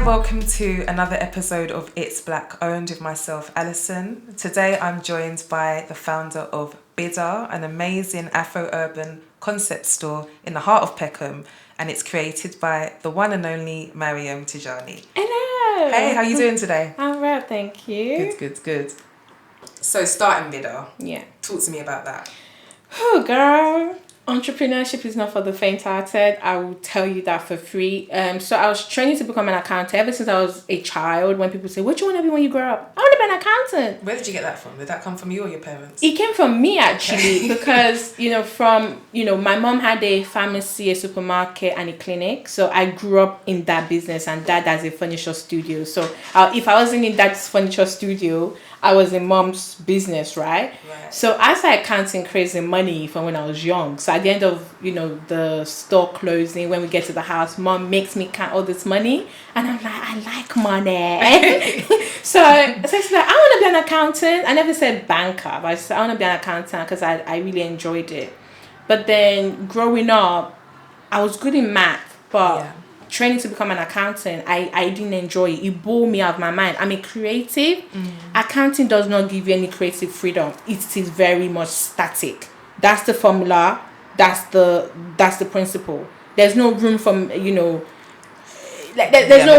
welcome to another episode of It's Black Owned with myself, Alison. Today I'm joined by the founder of Bidhaar, an amazing Afro-Urban concept store in the heart of Peckham, and it's created by the one and only Mariam Tijani. Hello! Hey, how you doing today? I'm well, thank you. Good. So starting Bidhaar. Yeah. Talk to me about that. Oh, girl. Entrepreneurship is not for the faint-hearted. I will tell you that for free. So I was training to become an accountant ever since I was a child. When people say, what do you want to be when you grow up? I want to be an accountant. Where did you get that from? Did that come from you or your parents? It came from me, actually, because, my mom had a pharmacy, a supermarket, and a clinic. So I grew up in that business, and dad has a furniture studio. So if I wasn't in dad's furniture studio, I was in mom's business, right? So I started counting crazy money from when I was young. So at the end of, the store closing, when we get to the house, mom makes me count all this money. And I'm like, I like money. so she's like, I want to be an accountant. I never said banker, but I said, I want to be an accountant because I really enjoyed it. But then growing up, I was good in math, but training to become an accountant, I didn't enjoy it. It blew me out of my mind. I'm a creative. Accounting does not give you any creative freedom. It is very much static. That's the formula. That's the principle. There's no room from, there's no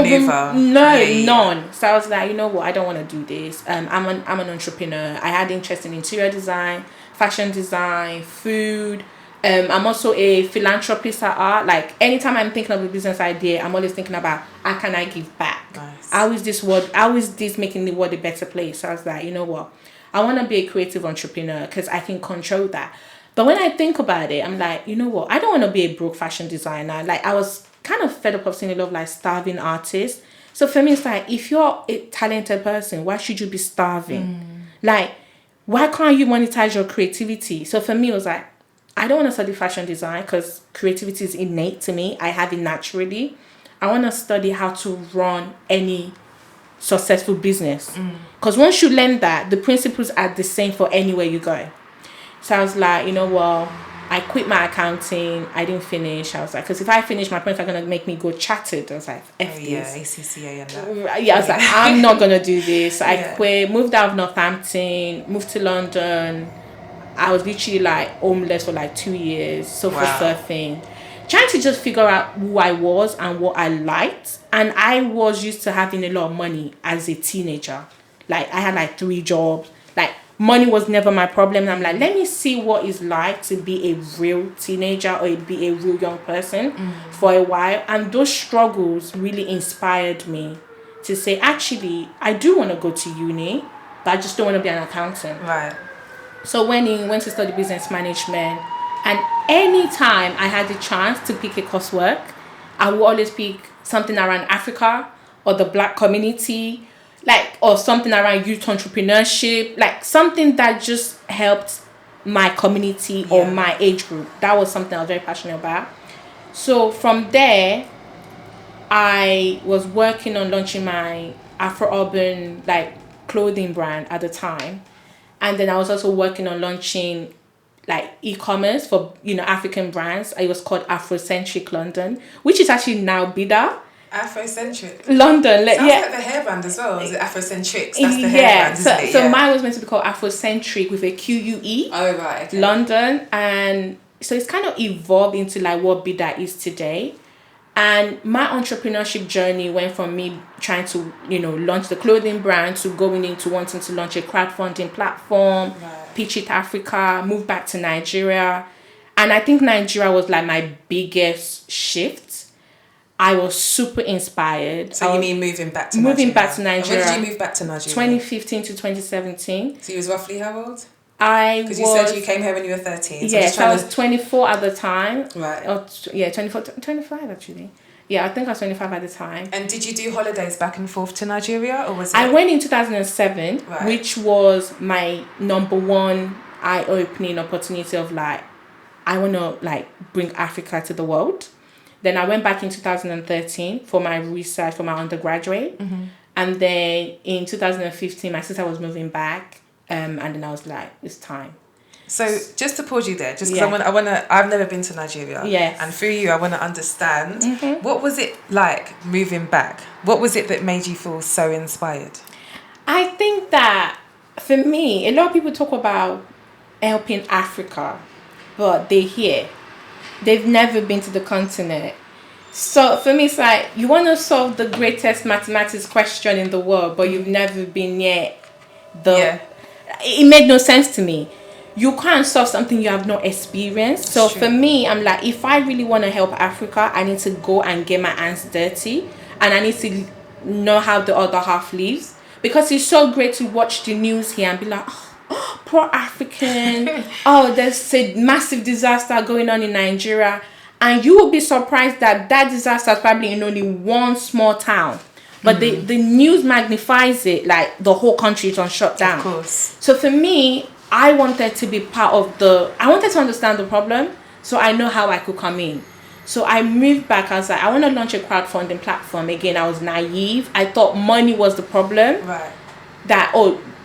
room. None. So I was like, you know what? I don't want to do this. I'm an entrepreneur. I had interest in interior design, fashion design, food. I'm also a philanthropist at art. Like anytime I'm thinking of a business idea, I'm always thinking about how can I give back? Nice. How is this making the world a better place? So I was like, you know what? I want to be a creative entrepreneur because I can control that. But when I think about it, I'm like, you know what? I don't want to be a broke fashion designer. Like I was kind of fed up of seeing a lot of like starving artists. So for me, it's like, if you're a talented person, why should you be starving? Like, why can't you monetize your creativity? So for me, it was like, I don't want to study fashion design because creativity is innate to me. I have it naturally. I want to study how to run any successful business. Because once you learn that, the principles are the same for anywhere you go. So I was like, you know what? I quit my accounting. I didn't finish. I was like, because if I finish, my parents are going to make me go chartered. I was like, F this. ACCA and that. Yeah, I was like, I'm not going to do this. So I quit, moved out of Northampton, moved to London. I was literally like homeless for like 2 years, surfing, trying to just figure out who I was and what I liked. And I was used to having a lot of money as a teenager. Like I had like 3 jobs. Like money was never my problem. And I'm like, let me see what it's like to be a real teenager or be a real young person for a while. And those struggles really inspired me to say, actually, I do want to go to uni, but I just don't want to be an accountant. Right. So went to study business management, and anytime I had the chance to pick a coursework, I would always pick something around Africa or the Black community, or something around youth entrepreneurship, like something that just helped my community or my age group. That was something I was very passionate about. So from there, I was working on launching my Afro-Urban clothing brand at the time. And then I was also working on launching e-commerce for, African brands. It was called Afrocentric London, which is actually now Bidhaar. Afrocentric? London. Sounds like the hairband as well. Is it Afrocentrics? That's the hairband, isn't it? So mine was meant to be called Afrocentric with a QUE. Oh, right. Okay. London. And so it's kind of evolved into what Bidhaar is today. And my entrepreneurship journey went from me trying to, launch the clothing brand to going into wanting to launch a crowdfunding platform, pitch it Africa, move back to Nigeria. And I think Nigeria was my biggest shift. I was super inspired. So you mean moving back to Nigeria? Moving back to Nigeria. And when did you move back to Nigeria? 2015 to 2017. So you was roughly how old? Because you said you came here when you were 13. So yes, I was 24 at the time. Right. 25 actually. Yeah, I think I was 25 at the time. And did you do holidays back and forth to Nigeria, or was it? I went in 2007, which was my number one eye-opening opportunity of I want to bring Africa to the world. Then I went back in 2013 for my research for my undergraduate. And then in 2015, my sister was moving back. And then I was like, it's time. So just to pause you there, just because Yeah. I've never been to Nigeria. Yes. And through you, I want to understand what was it like moving back? What was it that made you feel so inspired? I think that for me, a lot of people talk about helping Africa, but they're here. They've never been to the continent. So for me, it's like you want to solve the greatest mathematics question in the world, but you've never been near the. It made no sense to me. You can't solve something you have not experienced. So for me, I'm like, if I really want to help Africa, I need to go and get my hands dirty, and I need to know how the other half lives. Because it's so great to watch the news here and be like, oh, poor African. Oh, there's a massive disaster going on in Nigeria. And you will be surprised that disaster is probably in only one small town. But the news magnifies it like the whole country is on shutdown. Of course. So for me, I wanted to be part of I wanted to understand the problem so I know how I could come in. So I moved back. I was like, I want to launch a crowdfunding platform. Again, I was naive. I thought money was the problem. Right. That,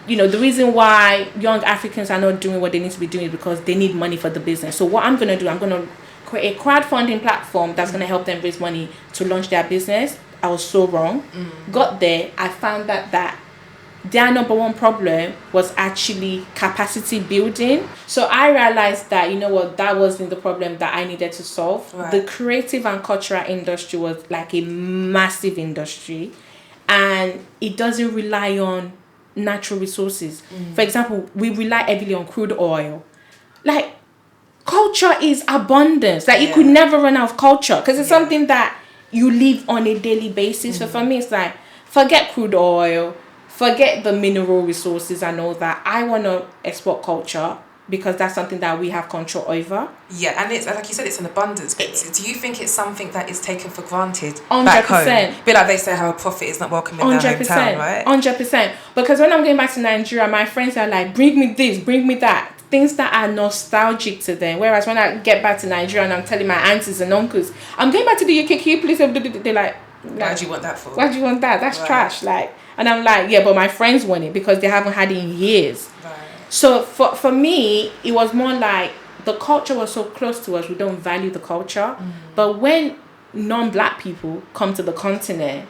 the reason why young Africans are not doing what they need to be doing is because they need money for the business. So what I'm going to do, I'm going to create a crowdfunding platform that's going to help them raise money to launch their business. I was so wrong. Got there, I found that their number one problem was actually capacity building. So I realized that, that wasn't the problem that I needed to solve. Right. The creative and cultural industry was like a massive industry, and it doesn't rely on natural resources. For example, we rely heavily on crude oil. Like, culture is abundance. Like, you could never run out of culture because it's something that you live on a daily basis. So for me, it's like, forget crude oil, forget the mineral resources and all that. I want to export culture because that's something that we have control over. Yeah, and it's like you said, it's an abundance. But do you think it's something that is taken for granted 100%. back home? A bit like they say how a prophet is not welcome in their hometown, right? 100%. Because when I'm going back to Nigeria, my friends are like, bring me this, bring me that. Things that are nostalgic to them. Whereas when I get back to Nigeria and I'm telling my aunties and uncles, I'm going back to the UK, can you please? They're like, why do you want that for? Why do you want that? That's trash. Like, and I'm like, yeah, but my friends want it because they haven't had it in years. Right. So for me, it was more like the culture was so close to us, we don't value the culture. But when non-black people come to the continent,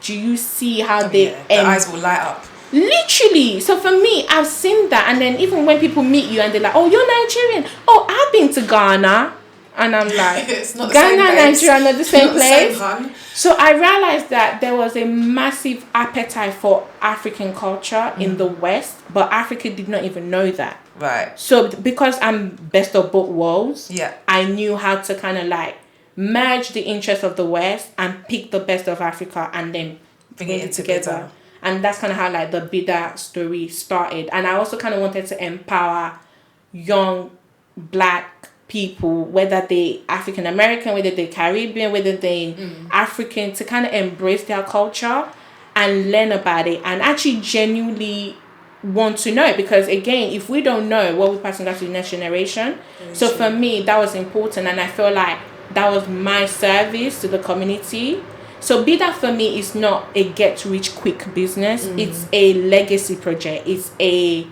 do you see how their eyes will light up? Literally. So for me, I've seen that. And then even when people meet you and they're like, oh, you're Nigerian. Oh, I've been to Ghana. And I'm like, it's not the Ghana same and Nigeria are not the same place. Same, so I realized that there was a massive appetite for African culture in the West, but Africa did not even know that. Right. So because I'm best of both worlds, yeah, I knew how to kind of like merge the interests of the West and pick the best of Africa and then bring it together. And that's kind of how like the Bidhaar story started. And I also kind of wanted to empower young black people, whether they African American, whether they Caribbean, whether they African, to kind of embrace their culture and learn about it and actually genuinely want to know. Because again, if we don't know, what we're passing on to the next generation. So for me, that was important, and I feel like that was my service to the community. So Bidhaar for me is not a get-rich-quick business. It's a legacy project. It's a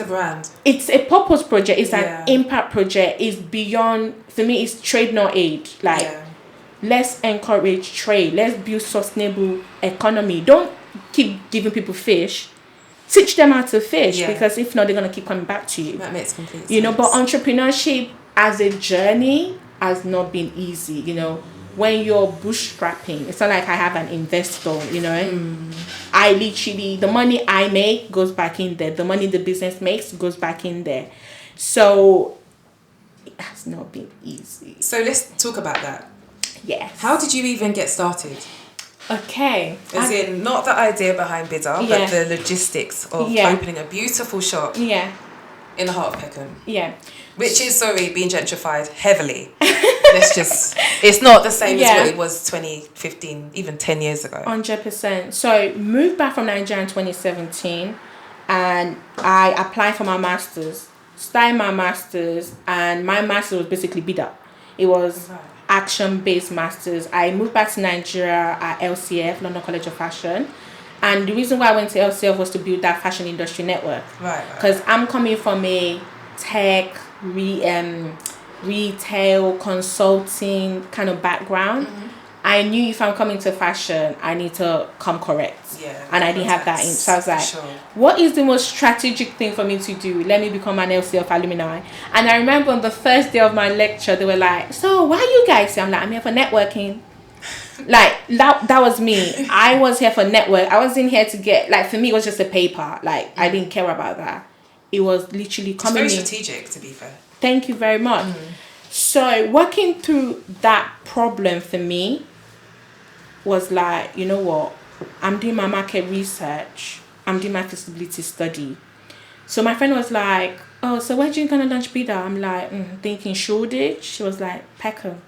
brand. It's a purpose project. It's an impact project. It's beyond, for me, it's trade, not aid. Like, let's encourage trade. Let's build sustainable economy. Don't keep giving people fish. Teach them how to fish, because if not, they're going to keep coming back to you. That makes complete sense. But entrepreneurship as a journey has not been easy, When you're bootstrapping, it's not like I have an investor, I literally, the money I make goes back in there. The money the business makes goes back in there. So it has not been easy. So let's talk about that. Yes. How did you even get started? Okay. As in, not the idea behind Bidhaar, but the logistics of opening a beautiful shop in the heart of Peckham. Yeah. Which is, being gentrified heavily. It's not the same as what it was 2015, even 10 years ago. 100%. So, moved back from Nigeria in 2017 and I applied for my master's, started my master's, and my master's was basically Bidhaar. It was action-based master's. I moved back to Nigeria at LCF, London College of Fashion. And the reason why I went to LCF was to build that fashion industry network. Right. Because I'm coming from a tech, retail, consulting kind of background. I knew if I'm coming to fashion, I need to come correct. Yeah. And I didn't have that in. So I was like, sure. what is the most strategic thing for me to do? Let me become an LCF alumni. And I remember on the first day of my lecture, they were like, so why are you guys here? I'm like, I'm here for networking. Like, that was me. I was here for network. I wasn't here to get, like, for me, it was just a paper. Like, I didn't care about that. It was literally coming in. It's very strategic, to be fair. Thank you very much. So working through that problem for me was like, you know what? I'm doing my market research. I'm doing my feasibility study. So my friend was like, oh, so where are you going to launch Bidhaar? I'm like, thinking Shoreditch. She was like, Peckham.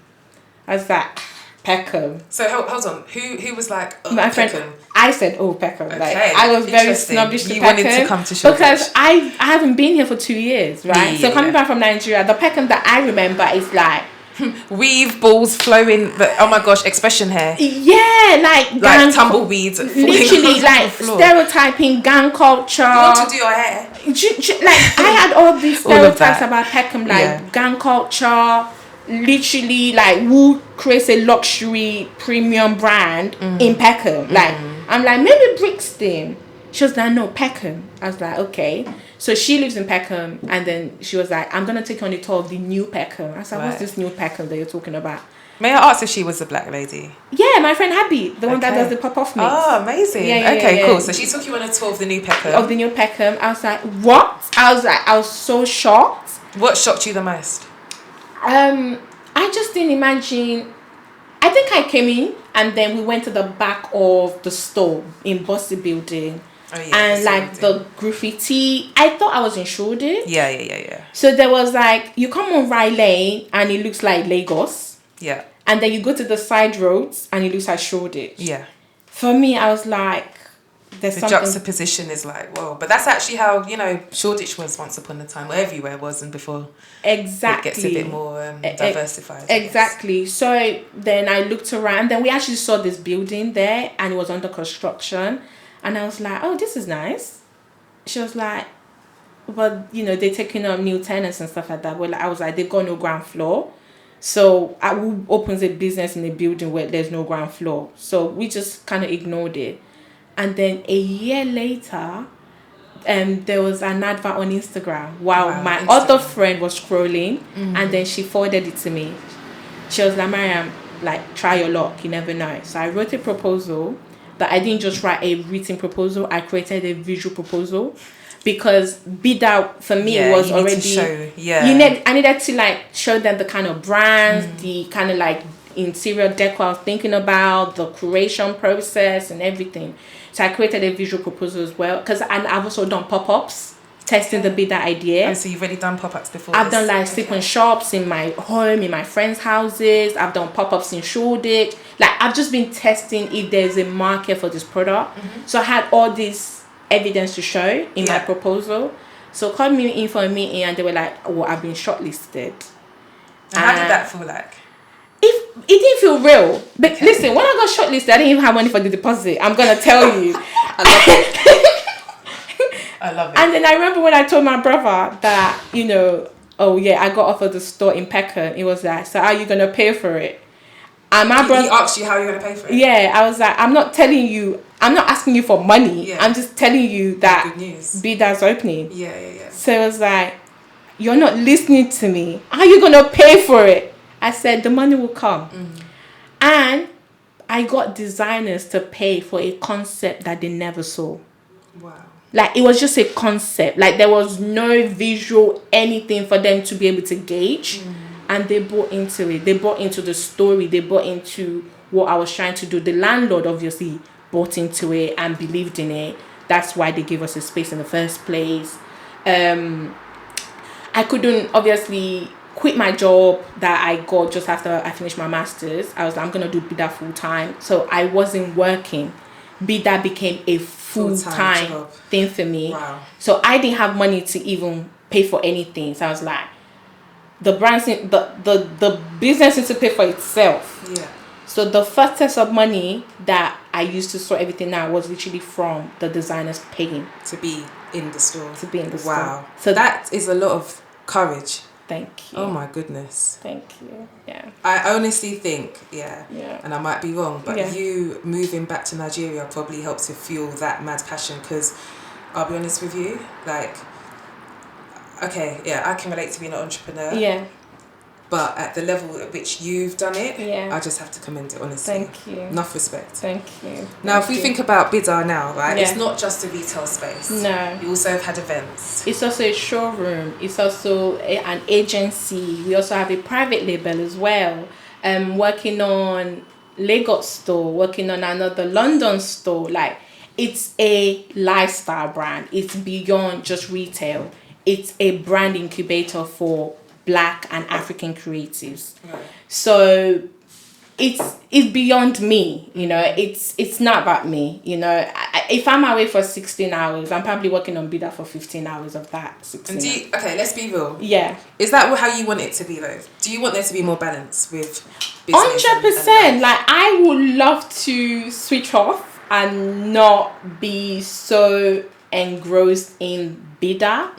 I was like, Peckham. So hold on. Who was like, oh, my Peckham? friend? I said, oh, Peckham. Okay. Like, I was very snobbish to you Peckham. wanted to come to Shoreditch. Because I haven't been here for 2 years, right? So coming back from Nigeria, the Peckham that I remember is like, weave, balls flowing, oh my gosh, expression hair. Yeah, like tumbleweeds. Literally, like stereotyping, gang culture. You want to do your hair? Like, I had all these stereotypes about Peckham, like gang culture. Literally, like, who creates a luxury premium brand in Peckham? Like, I'm like, maybe Brixton. She was like, no, Peckham. I was like, okay. So she lives in Peckham, and then she was like, I'm gonna take you on a tour of the new Peckham. I was like, what's this new Peckham that you're talking about? May I ask if she was a black lady? Yeah, my friend Abby, the one that does the pop-off mix. Oh, amazing. Yeah, cool. So she took you on a tour of the new Peckham. Of the new Peckham. I was like, what? I was so shocked. What shocked you the most? I just didn't imagine. I think I came in, and then we went to the back of the store in Bossy Building. Oh, yeah, and like the graffiti, I thought I was in Shoreditch. Yeah. So there was like, you come on Rye Lane and it looks like Lagos. Yeah. And then you go to the side roads and it looks like Shoreditch. Yeah. For me, I was like, there's the something. Juxtaposition is like, whoa. But that's actually how, Shoreditch was once upon a time, or everywhere was, and before exactly it gets a bit more diversified. Exactly. So then I looked around, and then we actually saw this building there, and it was under construction. And I was like, oh, this is nice. She was like, but, they're taking up new tenants and stuff like that. Well, I was like, they've got no ground floor. So who opens a business in a building where there's no ground floor? So we just kind of ignored it. And then a year later, there was an advert on Instagram while my other friend was scrolling. And then she forwarded it to me. She was like, Mariam, like, try your luck. You never know. So I wrote a proposal. But I didn't just write a written proposal. I created a visual proposal, because Bidhaar for me was already. I needed to like show them the kind of brands, the kind of like interior decor I was thinking about, the curation process and everything. So I created a visual proposal as well, because I've also done pop-ups, testing the Bidhaar idea. Oh, so you've already done pop-ups before? I've done like sleep-in shops in my home, in my friends' houses. I've done pop-ups in Shoreditch. Like, I've just been testing if there's a market for this product. So I had all this evidence to show in my proposal. So called me in for a meeting, and they were like, oh, I've been shortlisted. And how did that feel like? It didn't feel real. But listen, when I got shortlisted, I didn't even have money for the deposit. I'm going to tell you. I love it. I love it. And then I remember when I told my brother that, oh yeah, I got offered the store in Peckham. It was like, so how are you going to pay for it? And my brother, he asked you how you're going to pay for it? Yeah, I was like, I'm not asking you for money. Yeah. I'm just telling you that Bidhaar's opening. Yeah. So it was like, you're not listening to me. How are you going to pay for it? I said, the money will come. And I got designers to pay for a concept that they never saw. Wow. Like, it was just a concept. Like, there was no visual anything for them to be able to gauge. And they bought into it. They bought into the story. They bought into what I was trying to do. The landlord obviously bought into it and believed in it. That's why they gave us a space in the first place. I couldn't obviously quit my job that I got just after I finished my master's. I was like, I'm going to do Bidhaar full time. So I wasn't working. Bidhaar became a full-time thing for me. Wow. So I didn't have money to even pay for anything. So I was like, the brands, the business needs to pay for itself. Yeah. So the first test of money that I used to sort everything out was literally from the designers paying to be in the store. Wow. So that is a lot of courage. Thank you. Oh my goodness. Thank you. Yeah. I honestly think, Yeah. and I might be wrong, but Yeah. you moving back to Nigeria probably helped to fuel that mad passion, because I'll be honest with you, like, okay, yeah, I can relate to being an entrepreneur. Yeah. But at the level at which you've done it, Yeah. I just have to commend it, honestly. Thank you. Enough respect. Thank you. Now, if we think about Bidhaar now, right, Yeah. it's not just a retail space. No. You also have had events. It's also a showroom. It's also an agency. We also have a private label as well. Working on Lagos store, working on another London store. Like, it's a lifestyle brand. It's beyond just retail. It's a brand incubator for Black and African creatives. Right. So it's beyond me, you know. It's not about me, you know. If I'm away for 16 hours, I'm probably working on Bidhaar for 15 hours of that 16 And okay, let's be real. Yeah. Is that how you want it to be, though? Do you want there to be more balance with business? 100%. Like, I would love to switch off and not be so engrossed in Bidhaar.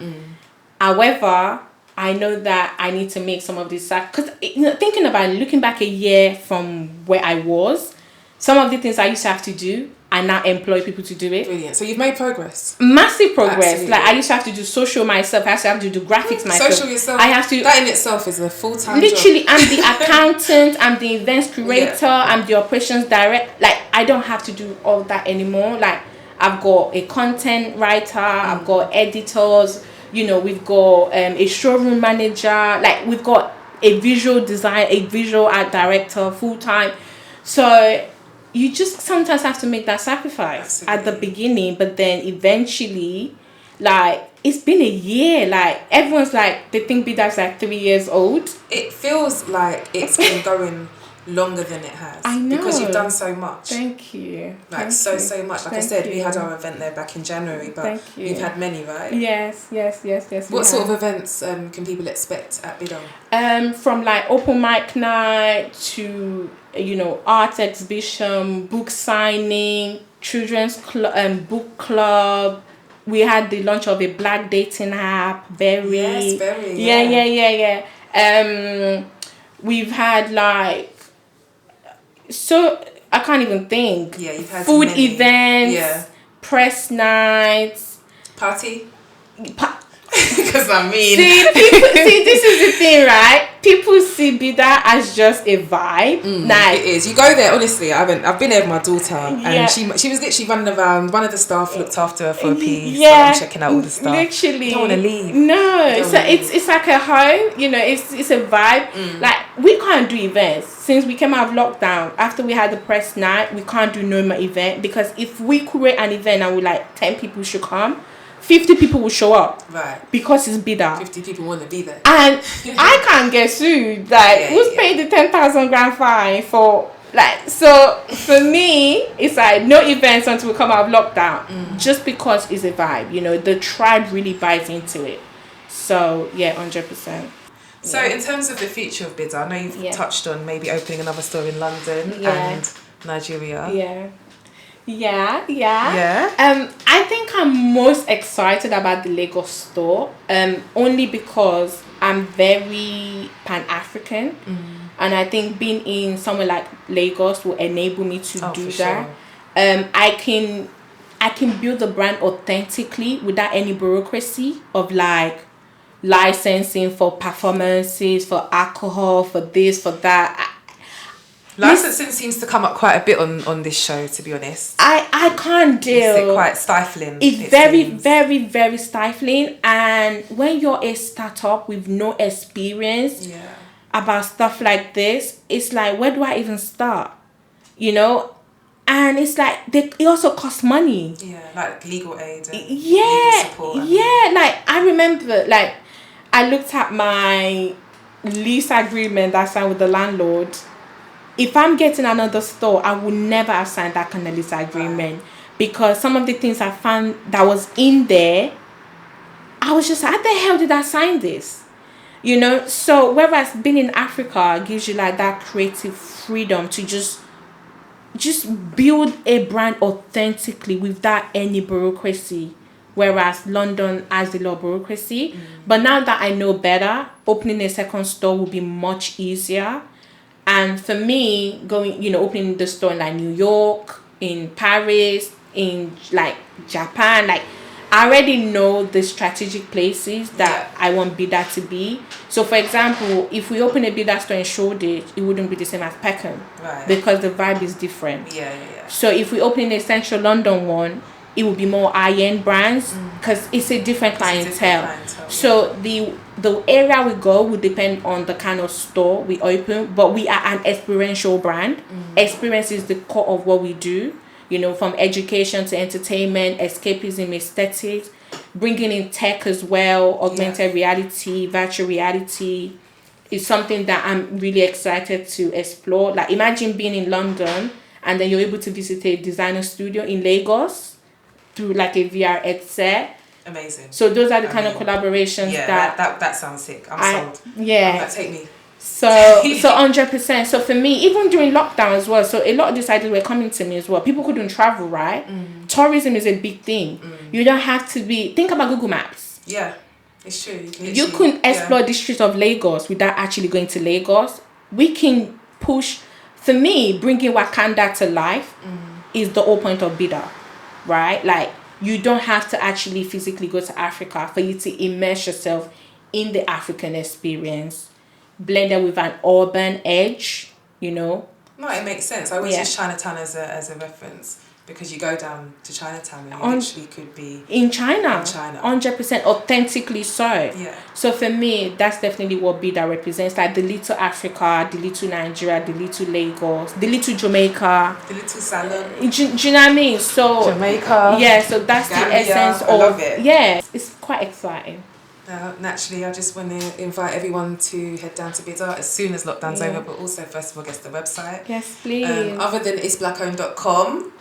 However, I know that I need to make some of these, because thinking about it, looking back a year from where I was, some of the things I used to have to do, I now employ people to do it. Brilliant. So you've made progress. Massive progress. Absolutely. Like, I used to have to do social myself. I used to have to do graphics myself. Social yourself. I have to. That in itself is a full-time Literally, job. I'm the accountant. I'm the events curator. Yeah. I'm the operations director. Like, I don't have to do all that anymore. Like, I've got a content writer. I've got editors. You know, we've got a showroom manager. Like, we've got a visual design, a visual art director full time. So you just sometimes have to make that sacrifice at the beginning, but then eventually, like, it's been a year. Like, everyone's like, they think Bidhaar's like 3 years old. It feels like it's been going longer than it has. I know. Because you've done so much. Thank you. Like, Thank so you. much. Like Thank I said, we you. had our event there back in January, but Thank you. you've had many, right? Yes. What sort of events can people expect at Bidhaar? From like open mic night to, you know, art exhibition, book signing, children's book club. We had the launch of a Black dating app. Yes, very. Yeah. We've had like, so I can't even think. Yeah, you've had food many. events, press nights, party. Because I mean, see, this is the thing, right? People see Bidhaar as just a vibe. Like, it is. You go there, honestly. I've been there with my daughter, and she was literally running around. One of the staff looked after her for a piece. yeah, I'm checking out all the stuff. Literally, Don't want to leave. No, so it's like a home. You know, it's a vibe. Like, we can't do events since we came out of lockdown. After we had the press night, we can't do normal event, because if we create an event and we like 10 people should come, 50 people will show up. Right. Because it's Bidhaar. 50 people want to be there. And I can't get sued. Like, who's paying the 10,000 grand fine for, like, so for me, it's like no events until we come out of lockdown. Just because it's a vibe, you know, the tribe really buys into it. So, yeah, 100%. So, in terms of the future of Bidhaar, I know you've touched on maybe opening another store in London and Nigeria. Yeah. I think I'm most excited about the Lagos store, only because I'm very Pan-African, and I think being in somewhere like Lagos will enable me to do that. Sure. I can build the brand authentically without any bureaucracy of like licensing for performances, for alcohol, for this, for that. Licensing seems to come up quite a bit on this show, to be honest. I can't deal. It's quite stifling. It's very, very stifling. And when you're a startup with no experience about stuff like this, it's like, where do I even start? You know? And it's like, it also costs money. Yeah, like legal aid and legal support. Like, I remember, like, I looked at my lease agreement that I signed with the landlord. If I'm getting another store, I would never have signed that kind of lease agreement, because some of the things I found that was in there, I was just like, how the hell did I sign this? You know? So whereas being in Africa gives you like that creative freedom to just build a brand authentically without any bureaucracy whereas London has a lot of bureaucracy. But now that I know better, opening a second store will be much easier. And for me, opening the store in like New York, in Paris, in like Japan, like I already know the strategic places that I want Bidhaar to be. So for example, if we open a Bidhaar store in Shoreditch, it wouldn't be the same as Peckham. Right. Because the vibe is different. Yeah. So if we open in a central London one, it will be more high-end brands because it's a different clientele. So the area we go will depend on the kind of store we open, but we are an experiential brand. Experience is the core of what we do. From education to entertainment, escapism, aesthetics, bringing in tech as well, augmented reality, virtual reality is something that I'm really excited to explore. Like imagine being in London and then you're able to visit a designer studio in Lagos through like a VR headset. Amazing. So those are the kind of collaborations that sounds sick. I'm sold. Yeah. I'm like, take me. So 100%. So for me, even during lockdown as well, so a lot of these ideas were coming to me as well. People couldn't travel, right? Tourism is a big thing. You don't have to think about Google Maps. Yeah, it's true. You couldn't explore the streets of Lagos without actually going to Lagos. We can push, for me, bringing Wakanda to life is the whole point of Bidhaar, right? Like, you don't have to actually physically go to Africa for you to immerse yourself in the African experience. Blended with an urban edge, No, it makes sense. I always use Chinatown as a reference because you go down to Chinatown and you literally could be in China. 100% authentically so. Yeah. So for me, that's definitely what Bidhaar represents. Like the little Africa, the little Nigeria, the little Lagos, the little Jamaica, the little salon. Do you know what I mean? So Jamaica. Yeah. So that's Gambia, the essence of. I love it. Yeah, it's quite exciting. Naturally, I just want to invite everyone to head down to Bidhaar as soon as lockdown's over, but also first of all, guess the website. Yes, please. Other than itsblackowned.com.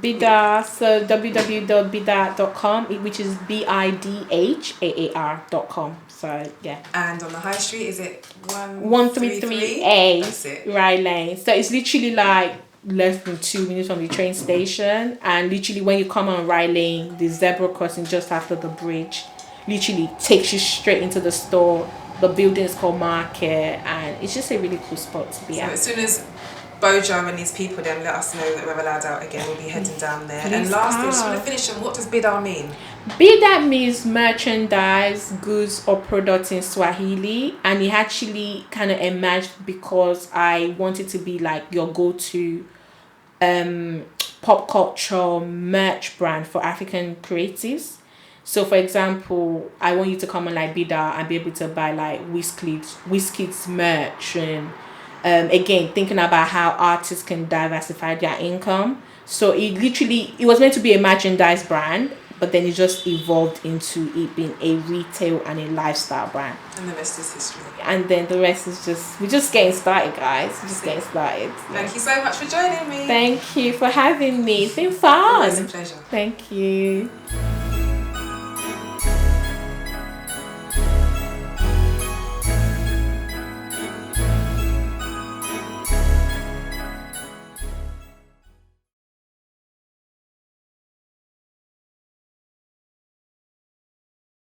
Bidhaar, so www.bidhaar.com, which is BIDHAAR.com. So yeah. And on the high street, is it 133A? That's it. Rye Lane. So it's literally like less than 2 minutes from the train station, and literally when you come on Rye Lane, the zebra crossing just after the bridge literally takes you straight into the store. The building is called Market, and it's just a really cool spot to be at. So as soon as Bojo and these people then let us know that we're allowed out again, we'll be heading down there. And lastly, I just want to finish on what does Bidhaar mean? Bidhaar means merchandise, goods or products in Swahili, and it actually kind of emerged because I wanted to be like your go-to pop culture merch brand for African creatives. So for example, I want you to come on like Bidhaar and be able to buy like Wizkid's merch, and again thinking about how artists can diversify their income. So it was meant to be a merchandise brand, but then it just evolved into it being a retail and a lifestyle brand. And the rest is history. And then the rest is we're just getting started, guys. Getting started. Thank you so much for joining me. Thank you for having me. It's been fun. It was a pleasure. Thank you.